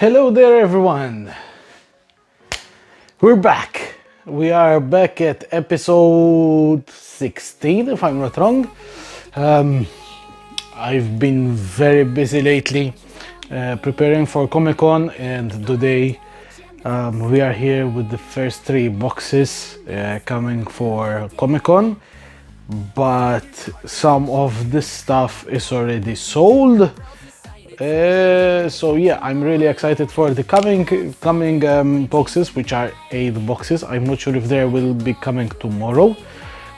Hello there everyone, we're back. We are back at episode 16 if I'm not wrong. I've been very busy lately preparing for Comic-Con, and today we are here with the first 3 boxes coming for Comic-Con, but some of this stuff is already sold. So yeah, I'm really excited for the coming boxes, which are 8 boxes. I'm not sure if they will be coming tomorrow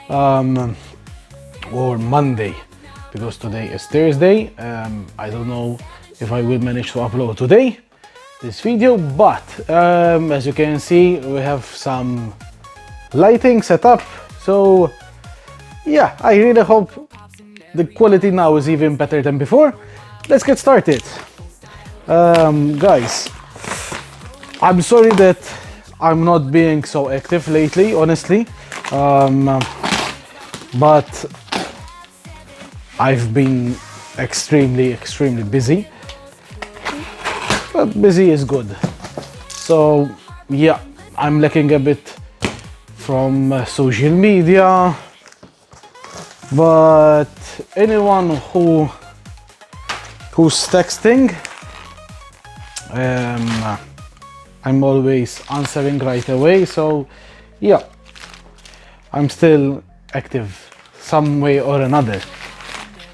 or Monday, because today is Thursday. I don't know if I will manage to upload today this video, but as you can see, we have some lighting set up. So yeah, I really hope the quality now is even better than before. Let's get started. Guys, I'm sorry that I'm not being so active lately, honestly, but I've been extremely busy, but busy is good. So yeah, I'm lacking a bit from social media, but anyone who's texting, I'm always answering right away. So yeah, I'm still active some way or another.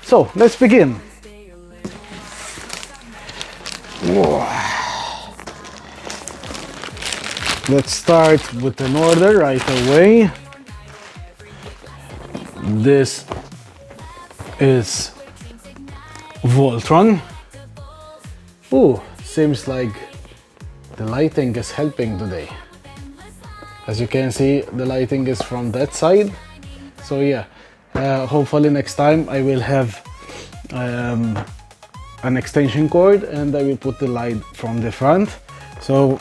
So let's begin. Whoa. Let's start with an order right away. This is Voltron. Ooh, seems like the lighting is helping today. As you can see, the lighting is from that side. So yeah, hopefully next time I will have an extension cord and I will put the light from the front, so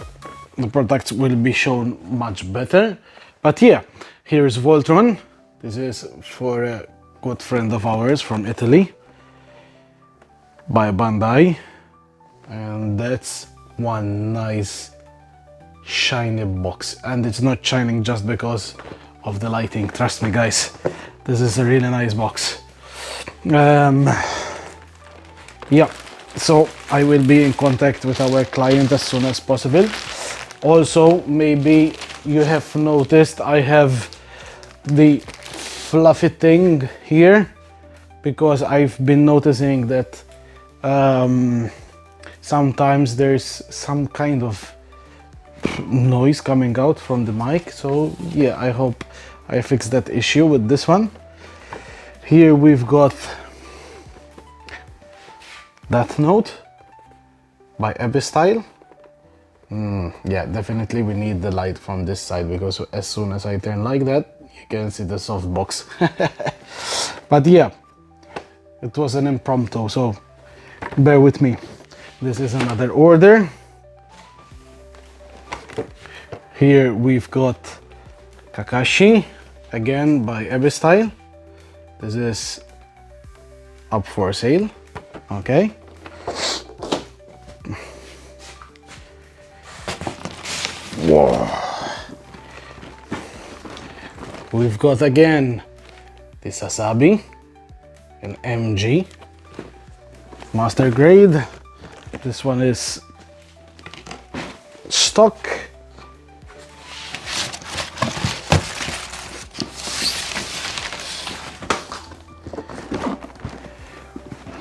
the products will be shown much better. But yeah, here's Voltron. This is for a good friend of ours from Italy, by Bandai, and that's one nice shiny box. And it's not shining just because of the lighting, trust me guys, this is a really nice box. Yeah, so I will be in contact with our client as soon as possible. Also, maybe you have noticed I have the fluffy thing here, because I've been noticing that sometimes there's some kind of noise coming out from the mic. So yeah, I hope I fixed that issue with this one. Here we've got Death Note by Abyssstyle. Yeah, definitely we need the light from this side, because as soon as I turn like that, you can see the soft box. But yeah, it was an impromptu, so bear with me. This is another order. Here we've got Kakashi, again by Abyssstyle. This is up for sale. Okay. Whoa. We've got again the Sasabi, an MG master grade. This one is stock.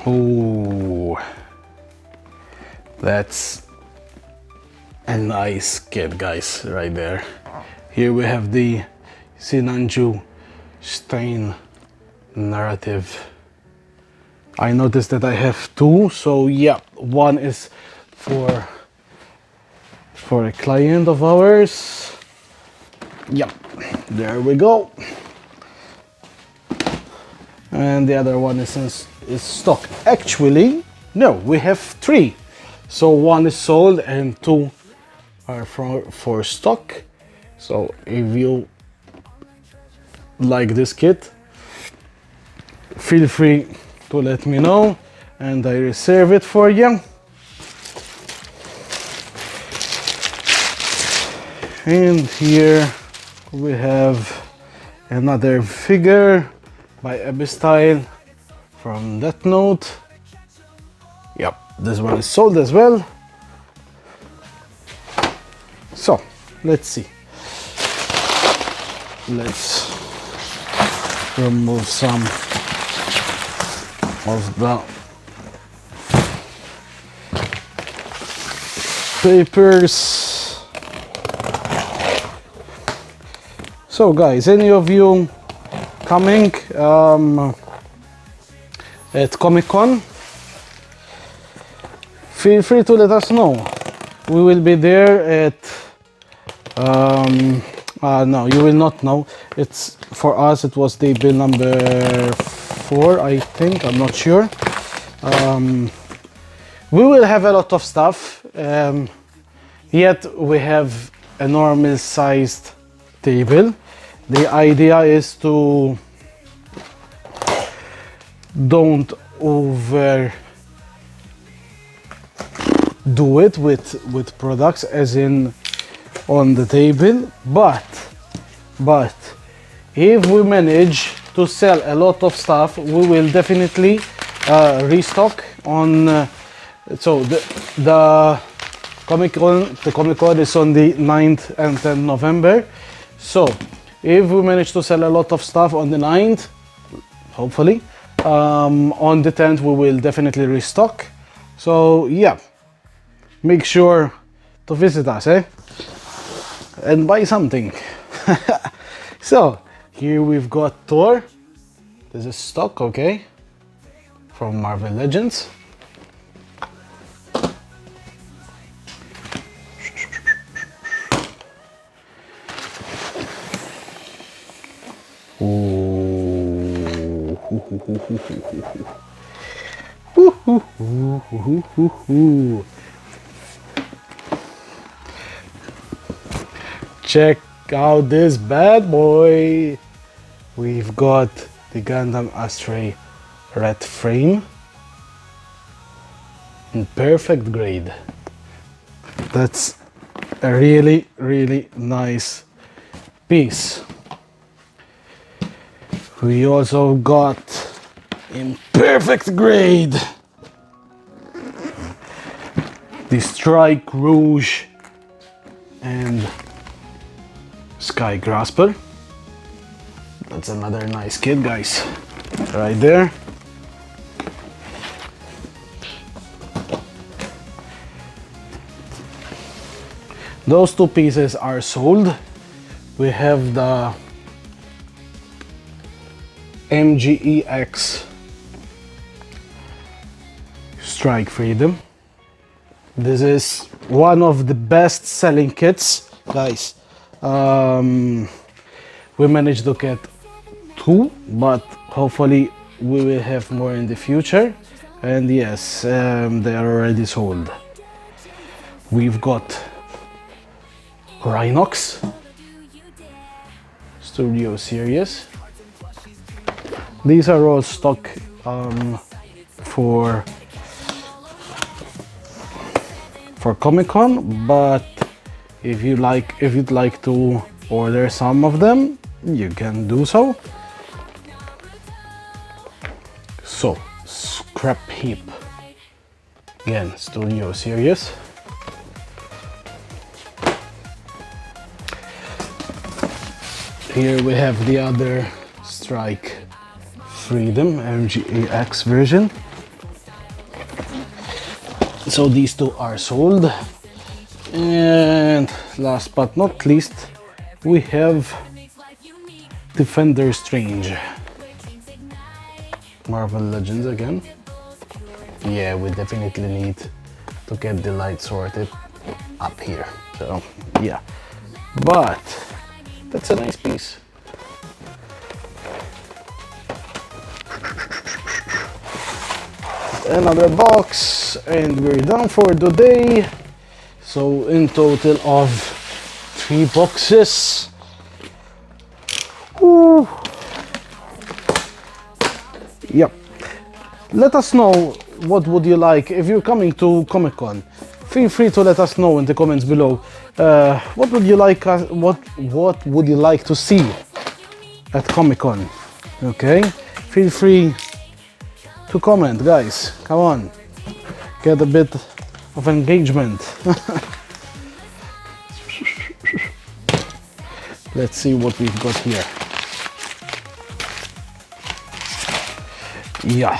Oh, that's a nice kit, guys, right there. Here we have the Sinanju Stain narrative. I noticed that I have 2, so yeah, one is for a client of ours. Yep, there we go. And the other one is stock. Actually, no, we have 3. So 1 is sold and 2 are for stock. So if you like this kit, feel free to let me know and I reserve it for you. And here we have another figure by Abystyle from Death Note. Yep, this one is sold as well. So let's see. Let's remove some of the papers. So guys, any of you coming at Comic-Con, feel free to let us know. We will be there at no, you will not know. It's for us, it was table number 4, I think, I'm not sure. We will have a lot of stuff, yet we have a normal sized table. The idea is to don't over do it with products as in on the table, but if we manage to sell a lot of stuff, we will definitely restock on so the Comic-Con is on the 9th and 10th November. So if we manage to sell a lot of stuff on the 9th, hopefully on the 10th we will definitely restock. So yeah, make sure to visit us, and buy something. So here we've got Thor. This is stock, okay, from Marvel Legends. Check out this bad boy. We've got the Gundam Astray red frame in perfect grade. That's a really nice piece. We also got in perfect grade the Strike Rouge and Sky Grasper. That's another nice kit, guys, right there. Those two pieces are sold. We have the MGEX Strike Freedom. This is one of the best selling kits, guys. We managed to get 2, but hopefully we will have more in the future. And yes, they are already sold. We've got Rhinox Studio Series. These are all stock for Comic-Con, but if you'd like to order some of them, you can do so. So, Scrap Heap, again, Studio Series. Here we have the other Strike Freedom MGEX version. So these two are sold. And last but not least, we have Defender Strange. Marvel Legends again. Yeah, we definitely need to get the light sorted up here. So yeah, but that's a nice piece. Another box, and we're done for today. So in total of 3 boxes. Ooh. Yep. Let us know what would you like if you're coming to Comic-Con. feel free to let us know in the comments below. What would you like what would you like to see at Comic-Con? Okay, feel free to comment, guys. Come on, get a bit of engagement. Let's see what we've got here. Yeah,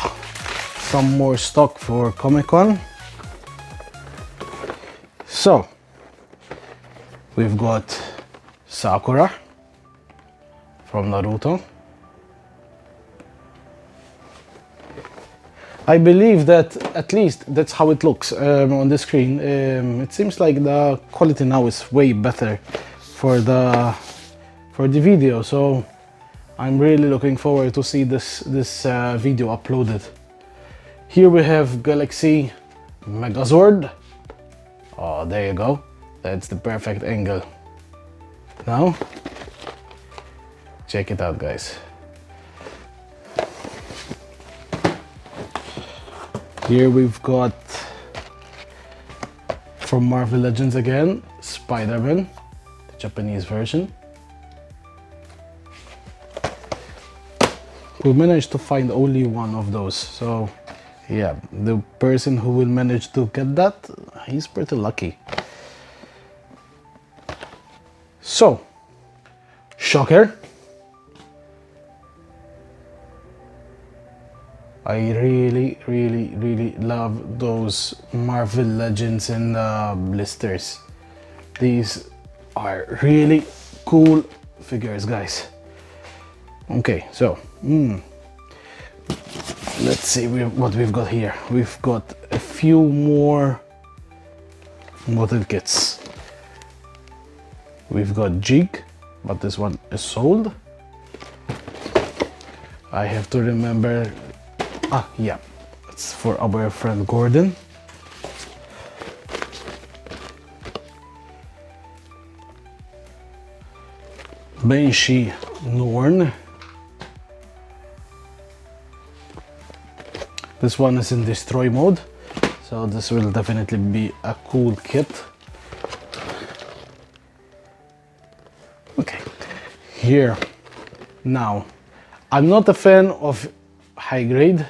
some more stock for Comic-Con. So we've got Sakura from Naruto. I believe that at least that's how it looks on the screen. It seems like the quality now is way better for the video, so I'm really looking forward to see this video uploaded. Here we have Galaxy Megazord. Oh, there you go. That's the perfect angle. Now, check it out, guys. Here we've got, from Marvel Legends again, Spider-Man, the Japanese version. We managed to find only one of those, so yeah, the person who will manage to get that, he's pretty lucky. So, Shocker. I really love those Marvel Legends and blisters. These are really cool figures, guys. Okay, so let's see what we've got here. We've got a few more model kits. We've got Jig, but this one is sold. I have to remember. Yeah, it's for our friend Gordon. Banshee Norn. This one is in destroy mode, so this will definitely be a cool kit. Okay, here now, I'm not a fan of high grade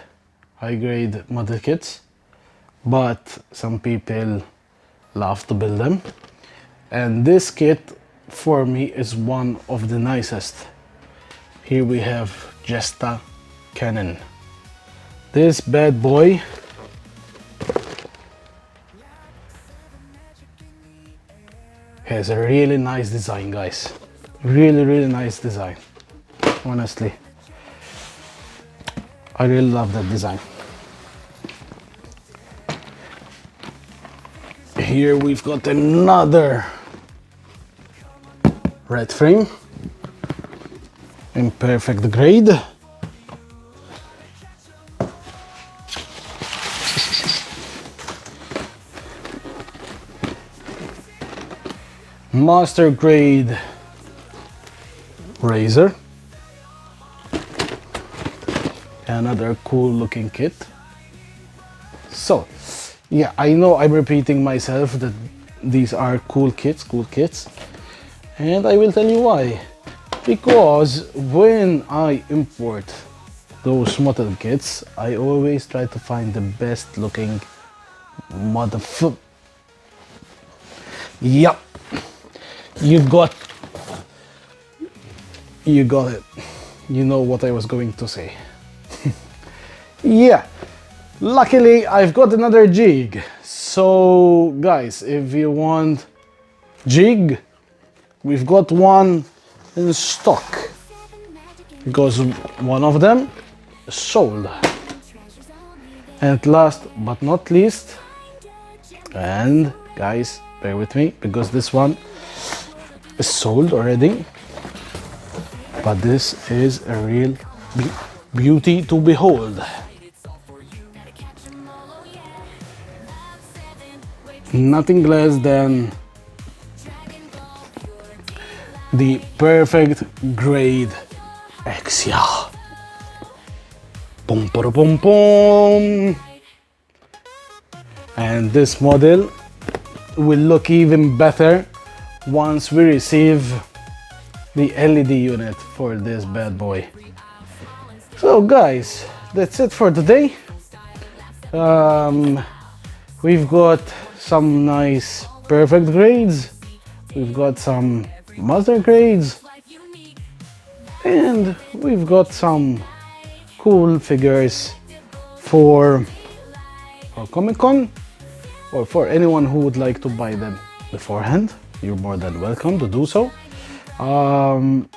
model kits, but some people love to build them, and this kit for me is one of the nicest. Here we have Jesta Cannon. This bad boy has a really nice design, guys. Really nice design. Honestly, I really love that design. Here we've got another red frame in perfect grade. Master grade Razor. Another cool looking kit. So yeah, I know I'm repeating myself that these are cool kits, and I will tell you why. Because when I import those model kits, I always try to find the best looking motherfucker. Yep, you got it. You know what I was going to say. Yeah, luckily I've got another Jig. So guys, if you want Jig, we've got one in stock, because one of them is sold. And last but not least, and guys, bear with me because this one is sold already, but this is a real beauty to behold. Nothing less than the perfect grade Exia. Pum pum pum pum. And this model will look even better once we receive the LED unit for this bad boy. So guys, that's it for today. We've got some nice perfect grades, we've got some master grades, and we've got some cool figures for Comic-Con, or for anyone who would like to buy them beforehand. You're more than welcome to do so.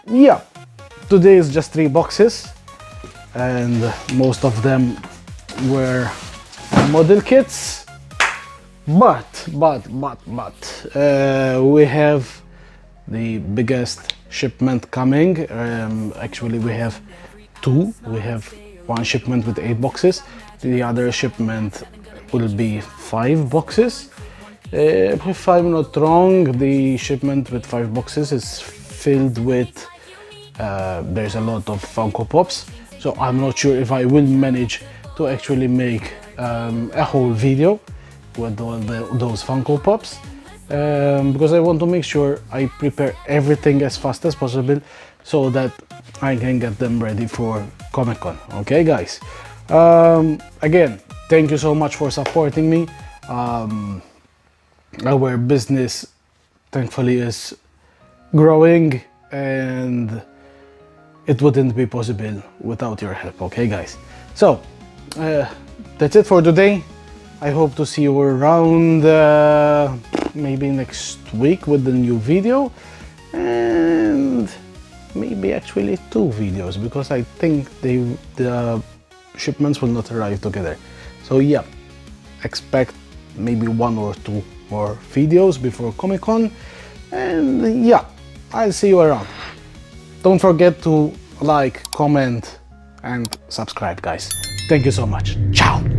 Yeah, today is just 3 boxes, and most of them were model kits, but we have the biggest shipment coming. Actually, we have 2. We have 1 shipment with 8 boxes. The other shipment will be 5 boxes. If I'm not wrong, the shipment with 5 boxes is filled with there's a lot of Funko Pops, so I'm not sure if I will manage to actually make a whole video with all those Funko Pops, because I want to make sure I prepare everything as fast as possible so that I can get them ready for Comic-Con. Okay guys, again, thank you so much for supporting me. Our business thankfully is growing, and it wouldn't be possible without your help. Okay guys, so that's it for today. I hope to see you around maybe next week with the new video, and maybe actually 2 videos, because I think the shipments will not arrive together. So yeah, expect maybe 1 or 2 more videos before Comic-Con, and yeah, I'll see you around. Don't forget to like, comment and subscribe guys. Thank you so much. Ciao.